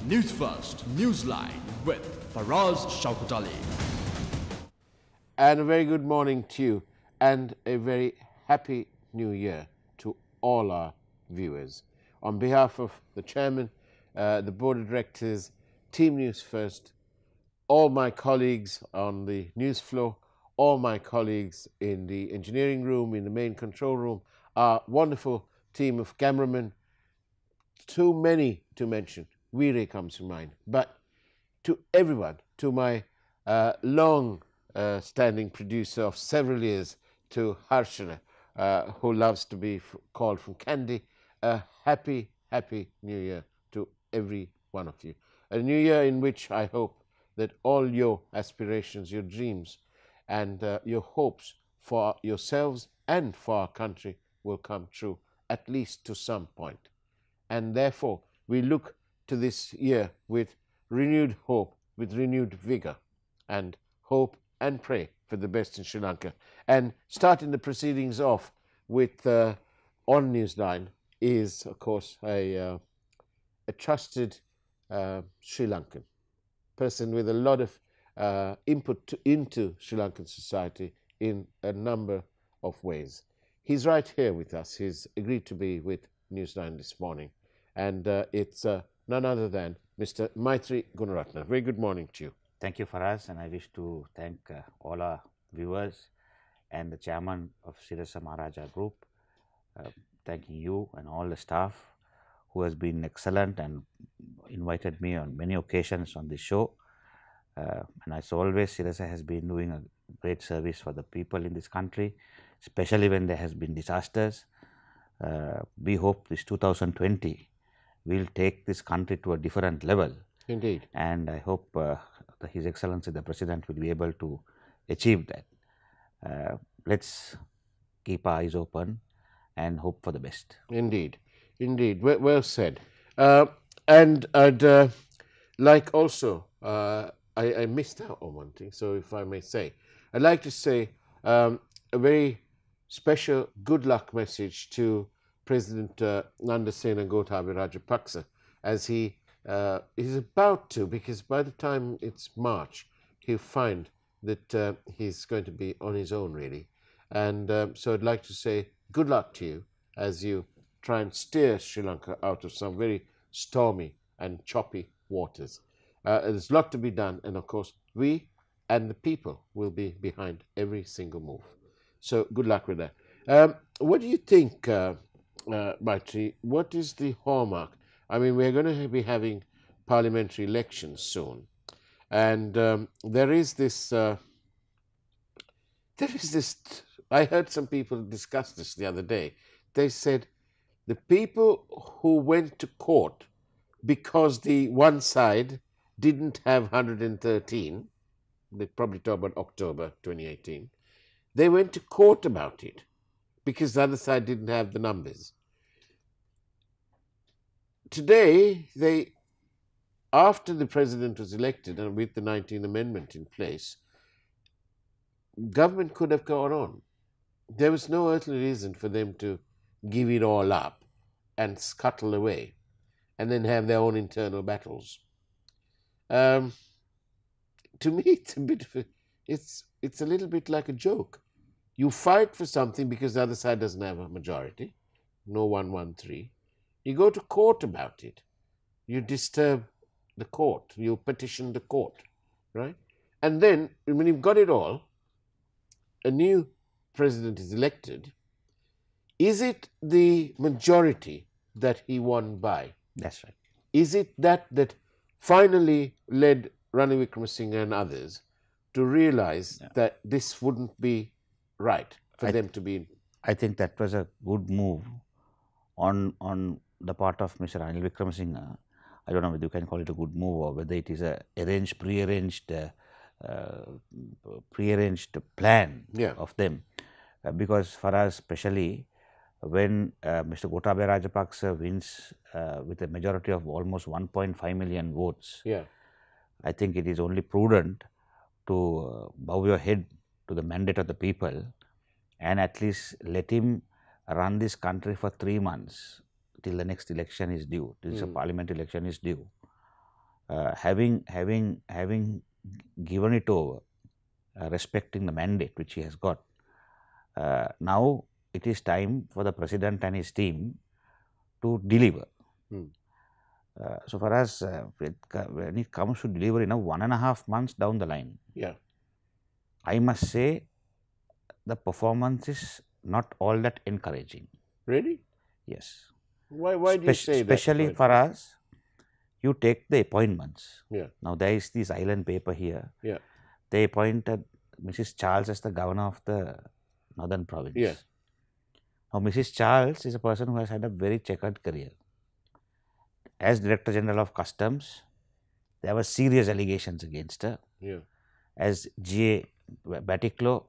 Newsfirst, Newsline with Faraz Shauketaly. And a very good morning to you and a very happy new year to all our viewers. On behalf of the chairman, the board of directors, Team News First, all my colleagues on the news floor, all my colleagues in the engineering room, in the main control room, our wonderful team of cameramen, too many to mention, Weere comes to mind, but to everyone, to my long standing producer of several years, to Harshana, who loves to be called from Kandy, a happy new year to every one of you. A new year in which I hope that all your aspirations, your dreams and your hopes for yourselves and for our country will come true, at least to some point. And therefore we look to this year with renewed hope, with renewed vigor, and hope and pray for the best in Sri Lanka. And starting the proceedings off with on Newsline is, of course, a trusted Sri Lankan person with a lot of input into Sri Lankan society in a number of ways. He's right here with us. He's agreed to be with Newsline this morning, and it's none other than Mr. Maitri Gunaratna. Very good morning to you. Thank you, Faraz, and I wish to thank all our viewers and the chairman of Sirasa Maharaja Group, thanking you and all the staff who has been excellent and invited me on many occasions on this show. And as always, Sirasa has been doing a great service for the people in this country, especially when there has been disasters. We hope this 2020 will take this country to a different level. Indeed. And I hope His Excellency the President will be able to achieve that. Let's keep our eyes open and hope for the best. Indeed, indeed, well said. And I'd like also, I missed out on one thing, so if I may say, I'd like to say a very special good luck message to President Nandasena Gotabaya Rajapaksa as he is about to, because by the time it's March, he'll find that he's going to be on his own, really. And so I'd like to say good luck to you as you try and steer Sri Lanka out of some very stormy and choppy waters. There's a lot to be done, and of course, we and the people will be behind every single move. So good luck with that. What do you think, Maitri, what is the hallmark? I mean, we're going to be having parliamentary elections soon, and there is this, I heard some people discuss this the other day. They said the people who went to court because the one side didn't have 113, they probably talk about October 2018, they went to court about it because the other side didn't have the numbers. Today, after the president was elected and with the 19th Amendment in place, government could have gone on. There was no earthly reason for them to give it all up and scuttle away and then have their own internal battles. To me, it's a bit of it's a little bit like a joke. You fight for something because the other side doesn't have a majority, no 113. You go to court about it. You disturb the court. You petition the court, right? And then, when you've got it all, a new president is elected. Is it the majority that he won by? That's right. Is it that finally led Ranil Wickremesinghe and others to realize that this wouldn't be right for them to be? I think that was a good move on the part of Mr. Ranil Wickremesinghe. I don't know whether you can call it a good move or whether it is a prearranged plan of them. Because for us, especially when Mr. Gotabaya Rajapaksa wins with a majority of almost 1.5 million votes, I think it is only prudent to bow your head to the mandate of the people and at least let him run this country for 3 months till the next election is due, till the parliament election is due. having given it over, respecting the mandate which he has got, now it is time for the president and his team to deliver. So far as when it comes to delivery, now 1.5 months down the line, Yeah. I must say the performance is not all that encouraging. Really? Yes. Why do you say that? Especially for us, you take the appointments. Yeah. Now there is this island paper here. Yeah. They appointed Mrs. Charles as the governor of the northern province. Yeah. Now Mrs. Charles is a person who has had a very checkered career. As Director General of Customs, there were serious allegations against her. Yeah. As GA Batiklo,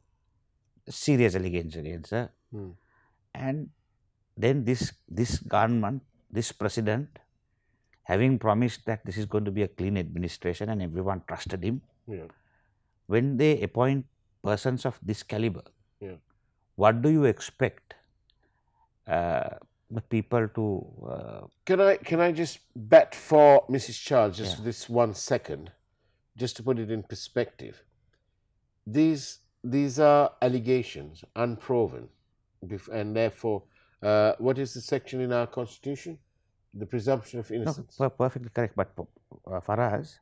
serious allegations against her. And then this government, this president, having promised that this is going to be a clean administration and everyone trusted him, when they appoint persons of this caliber, what do you expect the people to... Can I just bet for Mrs. Charles just for this 1 second, just to put it in perspective? These are allegations, unproven, and therefore, what is the section in our constitution? The presumption of innocence. No, perfectly correct. But Faraz,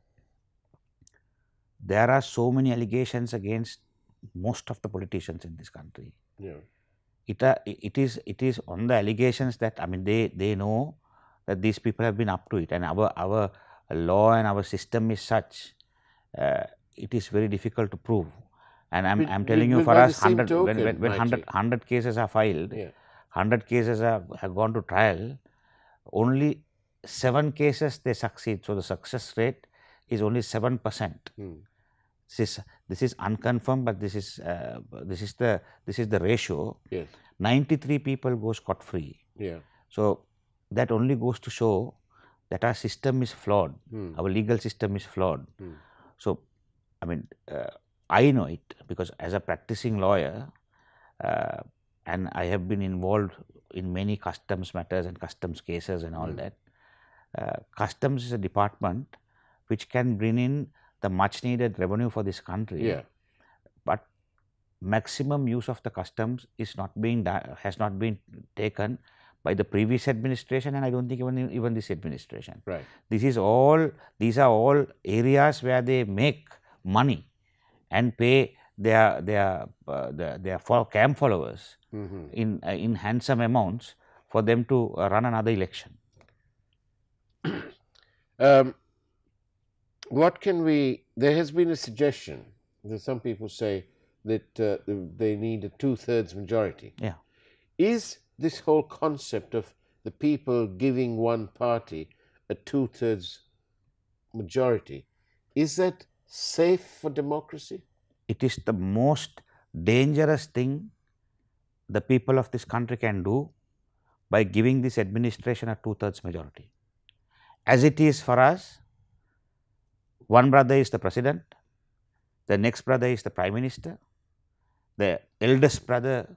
there are so many allegations against most of the politicians in this country. Yeah. It is on the allegations that, I mean, they know that these people have been up to it, and our law and our system is such, it is very difficult to prove. And I'm telling you, Faraz, 100 cases are filed, 100 cases have gone to trial, only 7 cases they succeed. So the success rate is only 7%. This is unconfirmed, but this is the ratio. Yes. 93 people go scot free. Yeah. So that only goes to show that our system is flawed. Our legal system is flawed. So, I mean, I know it because as a practicing lawyer, and I have been involved in many customs matters and customs cases and all that. Customs is a department which can bring in the much needed revenue for this country. Yeah. But maximum use of the customs is has not been taken by the previous administration, and I don't think even this administration. Right. These are all areas where they make money and pay their camp followers in handsome amounts for them to run another election. What can we? There has been a suggestion that some people say that they need a 2/3 majority. Yeah. Is this whole concept of the people giving one party a 2/3 majority, is that safe for democracy? It is the most dangerous thing the people of this country can do by giving this administration a 2/3 majority. As it is for us, one brother is the president, the next brother is the prime minister, the eldest brother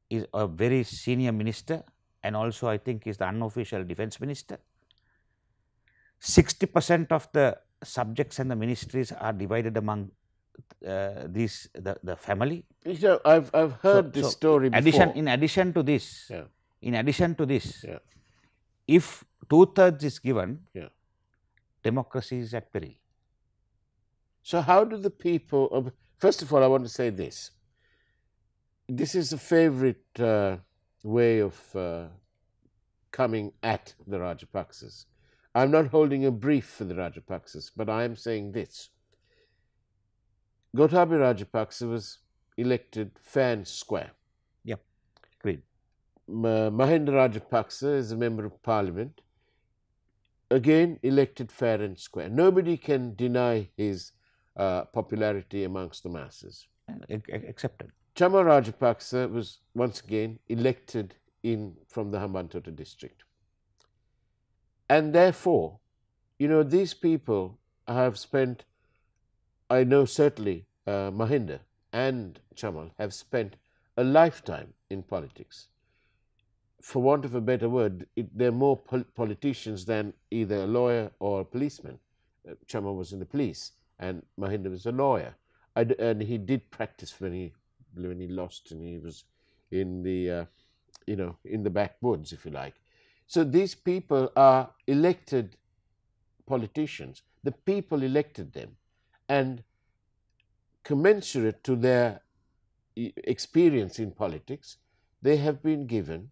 is a very senior minister and also I think is the unofficial defense minister. 60% of the subjects and the ministries are divided among the family. You know, I've heard this story before. In addition to this, if 2/3 is given, democracy is at peril. So how do the people? First of all, I want to say this. This is a favorite way of coming at the Rajapaksas. I'm not holding a brief for the Rajapaksas, but I am saying this. Gotabaya Rajapaksa was elected fair and square. Yeah, agreed. Mahinda Rajapaksa is a member of parliament, again elected fair and square. Nobody can deny his popularity amongst the masses. Accepted. Chama Rajapaksa was once again elected from the Hambantota district. And therefore, you know, these people have spent, I know certainly Mahinda and Chamal have spent a lifetime in politics. For want of a better word, they're more politicians than either a lawyer or a policeman. Chama was in the police and Mahinda was a lawyer. And he did practice when he lost, and he was in the in the backwoods, if you like. So these people are elected politicians. The people elected them, and commensurate to their experience in politics, they have been given,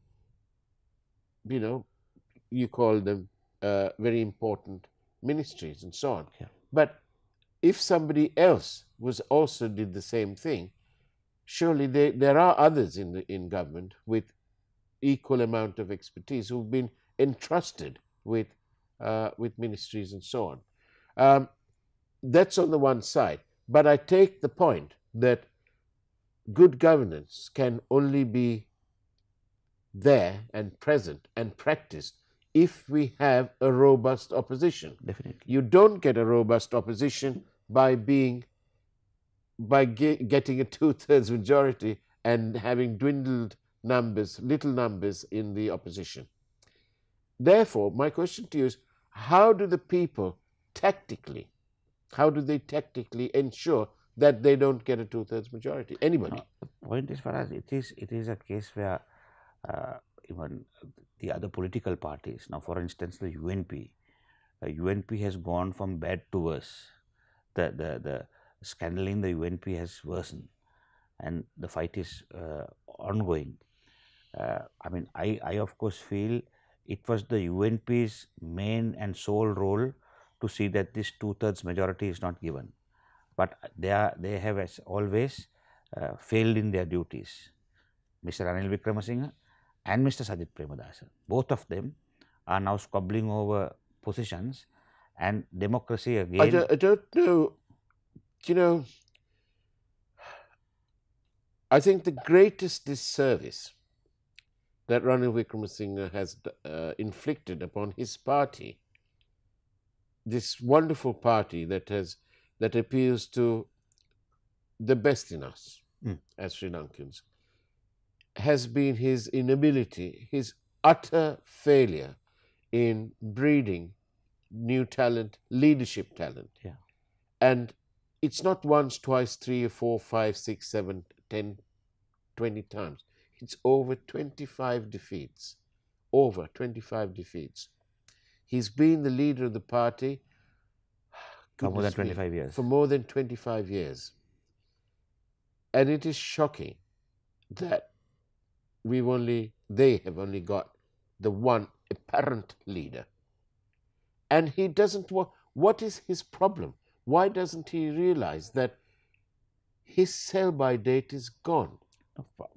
you call them very important ministries and so on. Yeah. But if somebody else was also did the same thing, surely there are others in government with equal amount of expertise who've been entrusted with ministries and so on. That's on the one side. But I take the point that good governance can only be there and present and practiced if we have a robust opposition. Definitely. You don't get a robust opposition by getting a 2/3 majority and having dwindled numbers, little numbers in the opposition. Therefore, my question to you is, how do the people tactically ensure that they don't get a 2/3 majority? Anybody? The point is, Faraz, it is a case where even the other political parties, now for instance the UNP has gone from bad to worse. The scandal in the UNP has worsened, and the fight is ongoing. I of course feel it was the UNP's main and sole role to see that this 2/3 majority is not given, but they have as always failed in their duties. Mr. Ranil Wickremesinghe and Mr. Sajith Premadasa, both of them are now squabbling over positions, and democracy again. I don't know. I think the greatest disservice that Ranil Wickremesinghe has inflicted upon his party, this wonderful party that appeals to the best in us as Sri Lankans, has been his inability, his utter failure in breeding new talent, leadership talent. Yeah. And it's not once, twice, 3 or 4, 5, 6, 7, 10, 20 times. It's over 25 defeats. Over 25 defeats. He's been the leader of the party for more than 25 years. For more than 25 years. And it is shocking that they have only got the one apparent leader. And he doesn't want, what is his problem? Why doesn't he realize that his sell-by date is gone?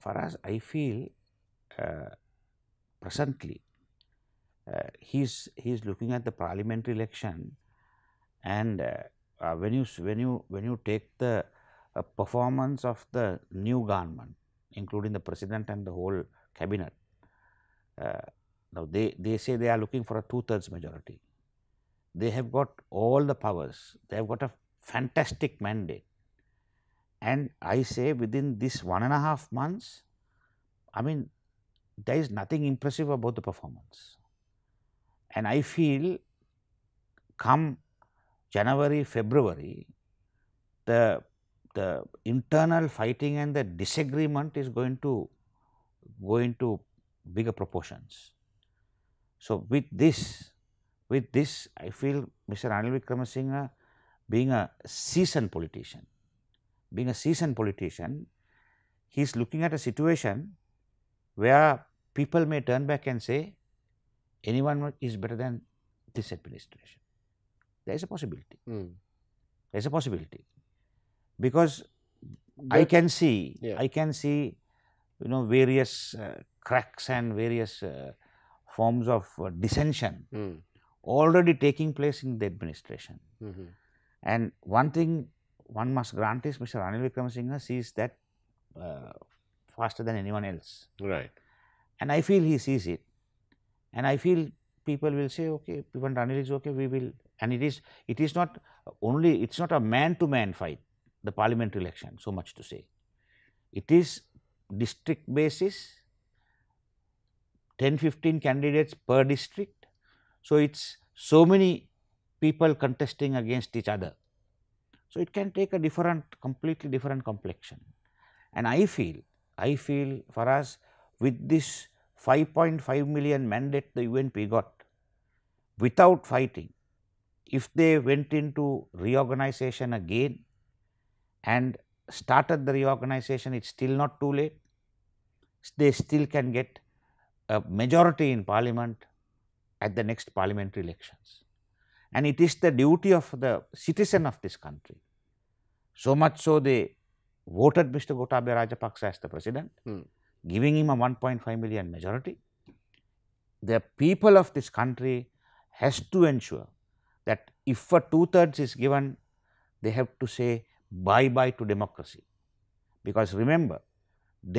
Faraz, I feel presently he's looking at the parliamentary election, and when you take the performance of the new government, including the president and the whole cabinet, now they say they are looking for a 2/3 majority. They have got all the powers. They have got a fantastic mandate. And I say within this 1.5 months, there is nothing impressive about the performance. And I feel come January, February, the internal fighting and the disagreement is going to go into bigger proportions. So with this, I feel Mr. Ranil Wickremesinghe, being a seasoned politician, he is looking at a situation where people may turn back and say, anyone is better than this administration. There is a possibility. There is a possibility, because I can see, various cracks and various forms of dissension already taking place in the administration. And one thing one must grant is Mr. Ranil Wickremesinghe sees that faster than anyone else. Right. And I feel he sees it. And I feel people will say, okay, even Ranil is okay, we will. And it is not only, it's not a man-to-man fight, the parliamentary election, so much to say. It is district basis, 10-15 candidates per district. So it's so many people contesting against each other. So, it can take a completely different complexion. And I feel for us, with this 5.5 million mandate the UNP got, without fighting, if they went into reorganization again and started the reorganization, it's still not too late. They still can get a majority in parliament at the next parliamentary elections. And it is the duty of the citizen of this country. So much so they voted Mr. Gotabaya Rajapaksa as the president, giving him a 1.5 million majority. The people of this country has to ensure that if a 2/3 is given, they have to say bye-bye to democracy. Because remember,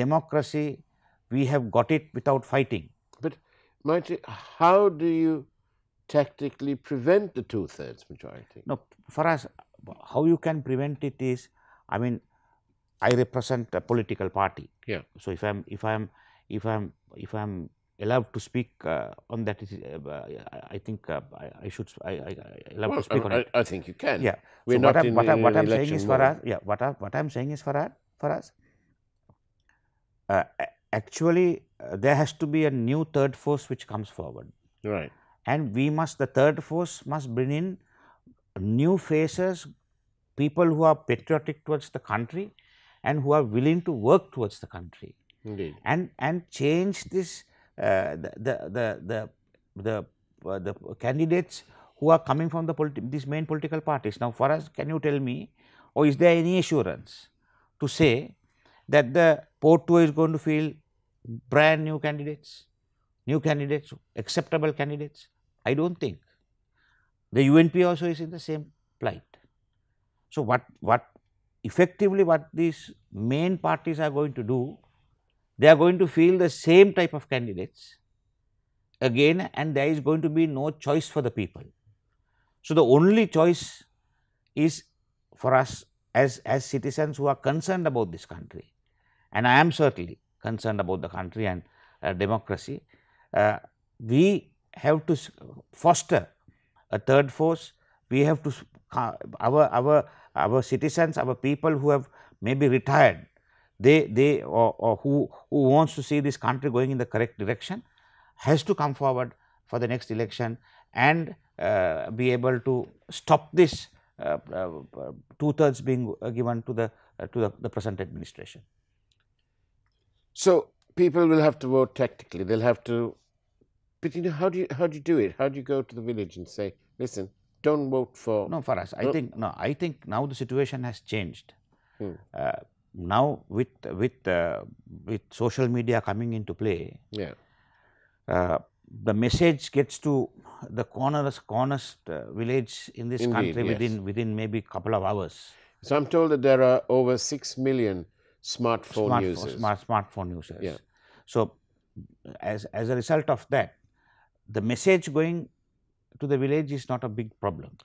democracy, we have got it without fighting. But Maitri, how do you tactically prevent the 2/3 majority? No, for us, how you can prevent it is, I mean, I represent a political party. Yeah. So if I'm allowed to speak on that, I think I should allowed to speak on it. I think you can. Yeah. We're So not what I'm saying is for mode. us. Yeah. What I'm saying is for us. Actually, there has to be a new third force which comes forward. Right. And the third force must bring in new faces, people who are patriotic towards the country and who are willing to work towards the country. Indeed. And change this, the candidates who are coming from these main political parties. Now, for us, can you tell me, or is there any assurance to say that the Porto is going to feel brand new candidates, acceptable candidates? I don't think. The UNP also is in the same plight. So, what these main parties are going to do, they are going to feel the same type of candidates again, and there is going to be no choice for the people. So, the only choice is for us as citizens who are concerned about this country, and I am certainly concerned about the country and democracy. We have to foster a third force. We have to our citizens, our people who have maybe retired, or who wants to see this country going in the correct direction, has to come forward for the next election and be able to stop this 2/3 being given to the present administration. So people will have to vote tactically. They'll have to. But how do you do it? How do you go to the village and say, listen, don't vote for? No, for us, I think now the situation has changed. Now with social media coming into play, yeah, the message gets to the corners village in this country within maybe a couple of hours. So I'm told that there are over 6 million smartphone users. Smartphone users. Yeah. So as a result of that, the message going to the village is not a big problem.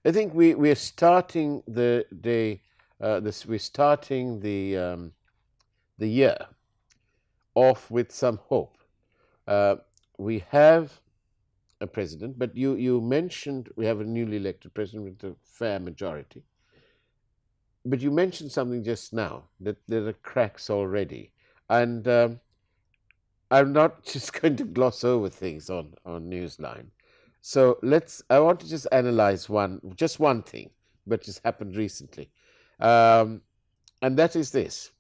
I think we're starting the day. We're starting the year off with some hope. We have a president, but you mentioned we have a newly elected president with a fair majority. But you mentioned something just now, that there are cracks already, and I'm not just going to gloss over things on Newsline. So I want to just analyze just one thing, but just happened recently, and that is this.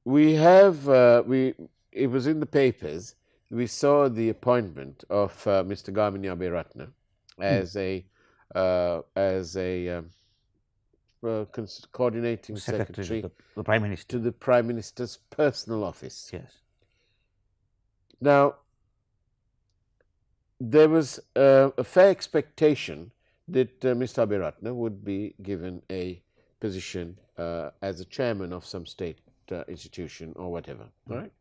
We have it was in the papers. We saw the appointment of Mr. Gamini Aberatna as a coordinating secretary to the Prime Minister. To the Prime Minister's personal office. Yes. Now, there was a fair expectation that Mr. Aberatna would be given a position as a chairman of some state institution or whatever. All right.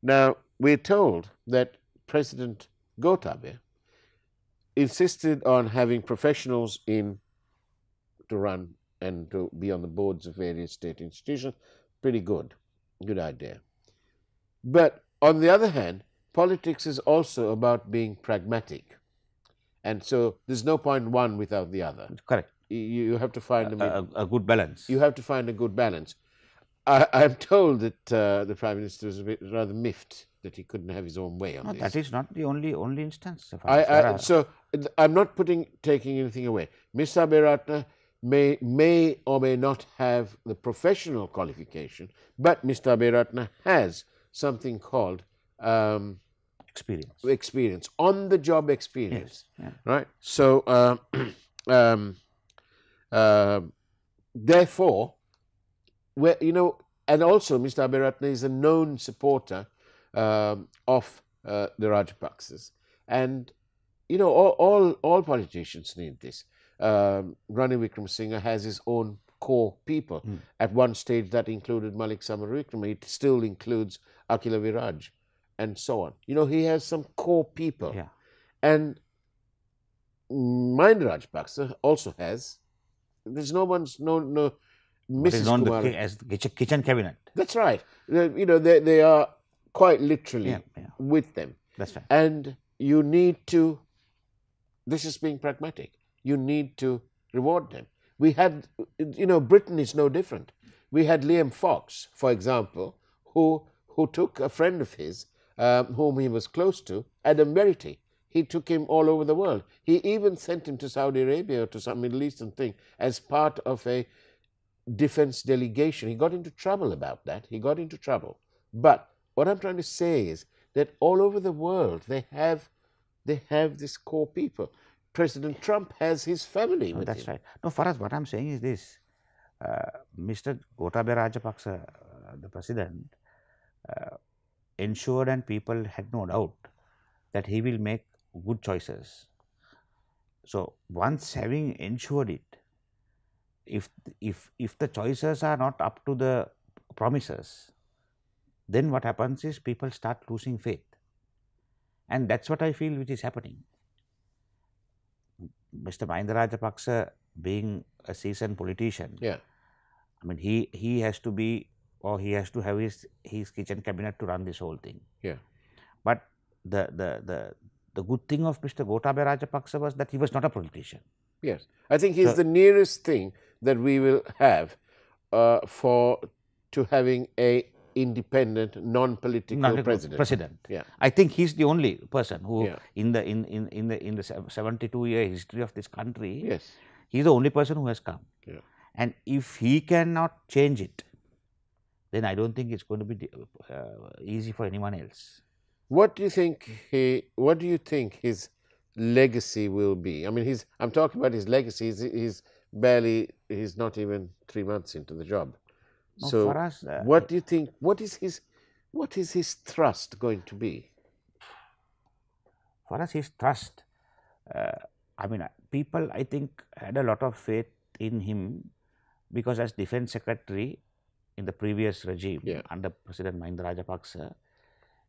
Now, we're told that President Gotabaya insisted on having professionals to run and to be on the boards of various state institutions. Pretty good idea. But on the other hand, politics is also about being pragmatic And so there's no point one without the other. Correct. You have to find A good balance. You have to find a good balance. I'm told that the Prime Minister was a bit rather miffed that he couldn't have his own way on No, this. that is not the only instance. So I'm not taking anything away. Mr. Aberatna may or may not have the professional qualification, but Mr. Aberatna has something called experience, on the job experience. Yes. Yeah. Right. So therefore, and also Mr. Aberatna is a known supporter of the Rajapaksas, and all politicians need this. Ranil Wickremesinghe has his own core people. At one stage that included Malik Samaravikrama. It still includes Akila Viraj and so on. He has some core people. Yeah. And Mahinda Rajapaksa also has. There's no What is Mrs. known Kumar. as the kitchen cabinet. That's right. They are quite literally Yeah. with them. That's right. And you need to, this is being pragmatic, you need to reward them. We had, Britain is no different. We had Liam Fox, for example, who took a friend of his, whom he was close to, Adam Verity. He took him all over the world. He even sent him to Saudi Arabia or to some Middle Eastern thing as part of a defense delegation. He got into trouble about that. He got into trouble. But what I'm trying to say is that all over the world they have this core people. President Trump has his family with That's him. right. No, Faraz, what I'm saying is this. Mr. Gotabaya Rajapaksa, the president, ensured, and people had no doubt that he will make good choices. So once having ensured it, if the choices are not up to the promises, then what happens is people start losing faith. And that's what I feel which is happening. Mr. Mahinda Rajapaksa, being a seasoned politician, Yeah. I mean, he has to be, or he has to have his kitchen cabinet to run this whole thing. Yeah. But the good thing of Mr. Gotabaya Rajapaksa was that he was not a politician. Yes. I think he's the nearest thing that we will have to having a independent, non-political president. Yeah. I think he's the only person who, in the 72-year history of this country, Yes. he's the only person who has come. Yeah. And if he cannot change it, then I don't think it's going to be easy for anyone else. What do you think his legacy will be? I mean, I'm talking about his legacy. He's not even 3 months into the job. No, So, Faraz, what do you think? What is his thrust going to be? For us, his trust. I mean, people, I think, had a lot of faith in him because as Defense Secretary in the previous regime under President Mahinda Rajapaksa,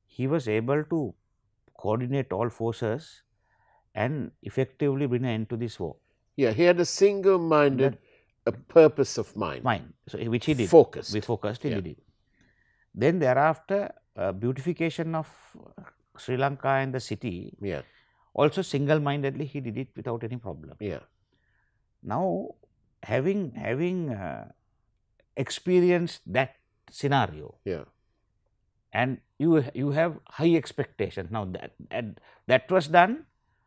he was able to coordinate all forces and effectively bring an end to this war. Yeah, he had a single-minded purpose of mind. So, which he did. Focused. We focused, he did it. Then thereafter, beautification of Sri Lanka and the city, also single-mindedly he did it without any problem. Yeah. Now, having experienced that scenario, and you have high expectations. Now that was done.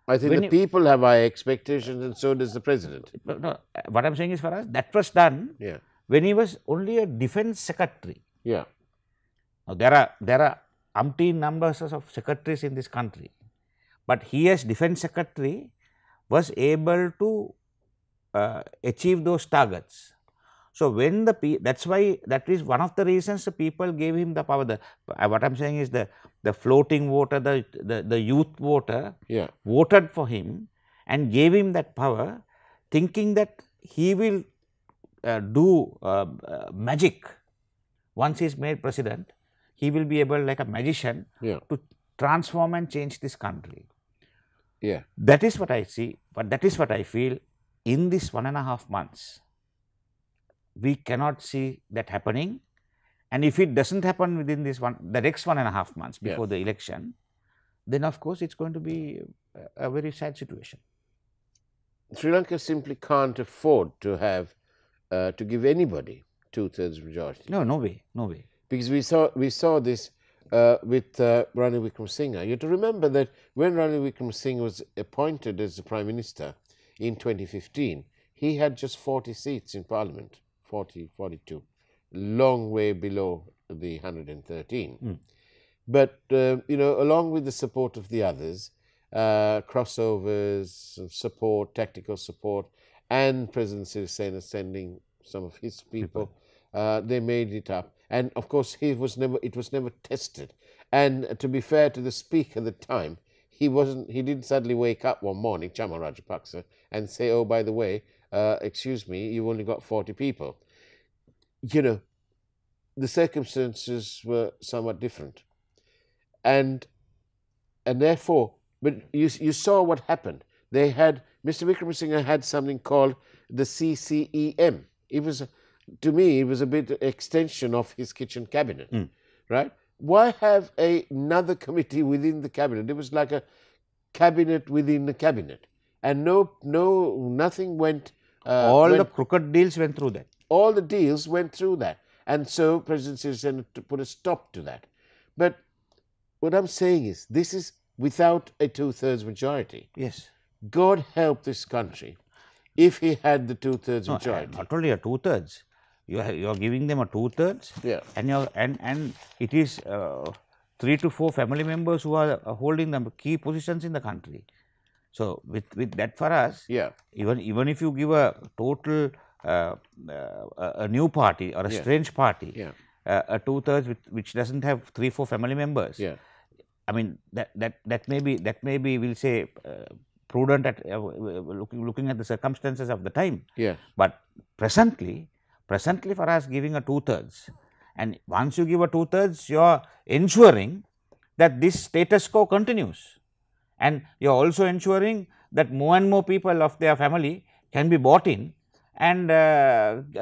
I think the people have high expectations, and so does the president. No, what I'm saying is, for us, that was done when he was only a defense secretary. Yeah. Now there are umpteen numbers of secretaries in this country, but he as defense secretary was able to achieve those targets. So when that is one of the reasons the people gave him the power. What I'm saying is the floating voter, the youth voter voted for him and gave him that power, thinking that he will do magic. Once he is made president, he will be able, like a magician, to transform and change this country. Yeah. That is what I see, but that is what I feel. In this 1.5 months, we cannot see that happening, and if it doesn't happen within the next 1.5 months before the election, then of course it's going to be a very sad situation. Sri Lanka simply can't afford to have to give anybody 2/3 majority. No, no way, no way. Because we saw this with Ranil Wickremesinghe. You have to remember that when Ranil Wickremesinghe was appointed as the Prime Minister in 2015, he had just 40 seats in Parliament, 42, long way below the 113. But, you know, along with the support of the others, crossovers, support, tactical support, and President Sirisena sending some of his people, they made it up. And of course, it was never tested. And to be fair to the Speaker at the time, he didn't suddenly wake up one morning, Chaman Rajapaksa, and say, oh, by the way, excuse me, you've only got 40 people. You know, the circumstances were somewhat different. And therefore, but you saw what happened. They had, Mr. Wickremesinghe had something called the CCEM. It was, to me, it was a bit extension of his kitchen cabinet, right? Why have another committee within the cabinet? It was like a cabinet within the cabinet. And nothing went... the crooked deals went through that. All the deals went through that. And so President Sirisena put a stop to that. But what I'm saying is, this is without a 2/3 majority. Yes. God help this country if he had the 2/3 majority. Not only a 2/3, you're giving them a 2/3, Yeah. and it is 3 to 4 family members who are holding the key positions in the country. So with that, for us, Yeah. even if you give a total a new party or a strange party, Yeah. A 2/3 which doesn't have 3-4 family members, Yeah. I mean that may be we'll say prudent at looking at the circumstances of the time. Yeah. But presently for us giving a 2/3, and once you give a 2/3, you're ensuring that this status quo continues, and you're also ensuring that more and more people of their family can be bought in and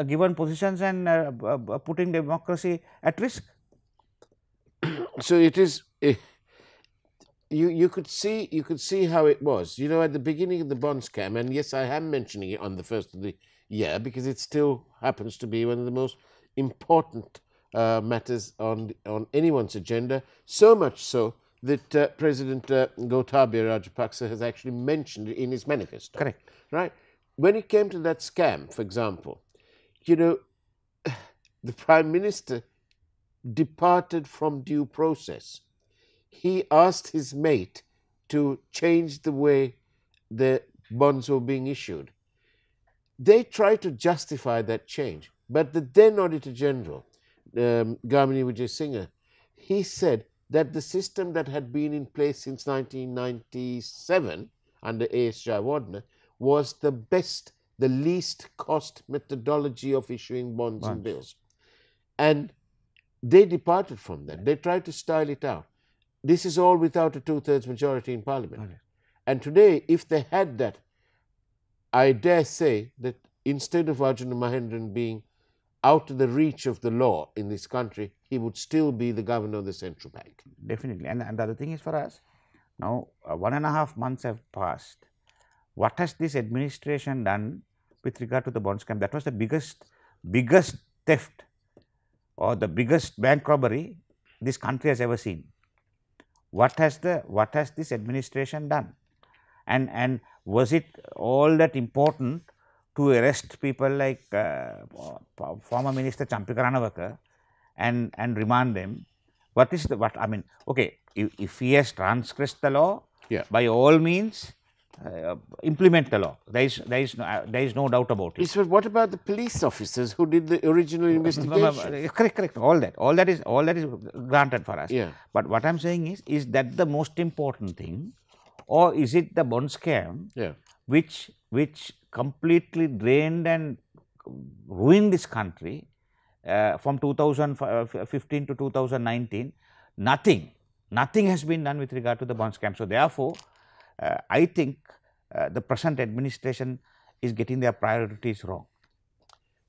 given positions and putting democracy at risk. So it is. You could see how it was. You know, at the beginning of the bond scam, and yes, I am mentioning it on the first of the year because it still happens to be one of the most important matters on anyone's agenda. So much so that President Gotabaya Rajapaksa has actually mentioned it in his manifesto. Correct. Right. When it came to that scam, for example, you know, the Prime Minister departed from due process. He asked his mate to change the way the bonds were being issued. They tried to justify that change, but the then Auditor General, Gamini Vijayasinghe, he said that the system that had been in place since 1997 under A.S. Jayawardena was the best, the least cost methodology of issuing bonds and bills. And they departed from that. They tried to style it out. This is all without a 2/3 majority in Parliament. Okay. And today, if they had that, I dare say that instead of Arjuna Mahendran being out of the reach of the law in this country, he would still be the governor of the central bank. Definitely. And the other thing is, for us, now 1.5 months have passed. What has this administration done with regard to the bond scam? That was the biggest theft or the biggest bank robbery this country has ever seen. What has this administration done? And was it all that important to arrest people like former Minister Champika Ranawaka and remand them? I mean, okay, if he has transgressed the law, by all means, implement the law. There is no doubt about it. But what about the police officers who did the original investigation? Correct. All that is granted for us. Yeah. But what I'm saying is that the most important thing, or is it the bond scam, which completely drained and ruined this country from 2015 to 2019? Nothing has been done with regard to the bond scam. So therefore, I think the present administration is getting their priorities wrong.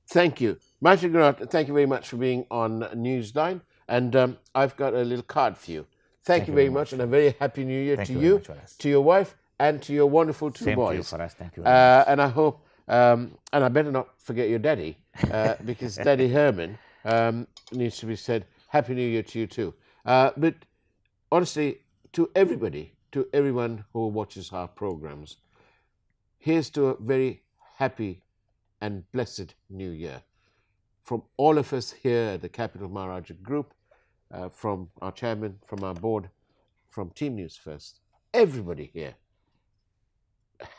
Thank you. Maitri Gunarat, thank you very much for being on Newsline. And I've got a little card for you. Thank you very much, and a very happy new year to you, to your wife, and to your wonderful two Same boys. to you, Faraz. Thank you very much. And I hope, and I better not forget your daddy, because Daddy Herman needs to be said, Happy New Year to you too. But honestly, to everybody, to everyone who watches our programs, here's to a very happy and blessed New Year. From all of us here at the Capital Maharaja Group, from our chairman, from our board, from Team News First, everybody here,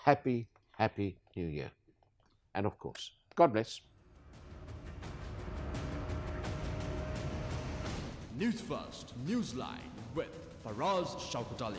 happy New Year. And of course, God bless. News First, Newsline with Faraz Shauketaly.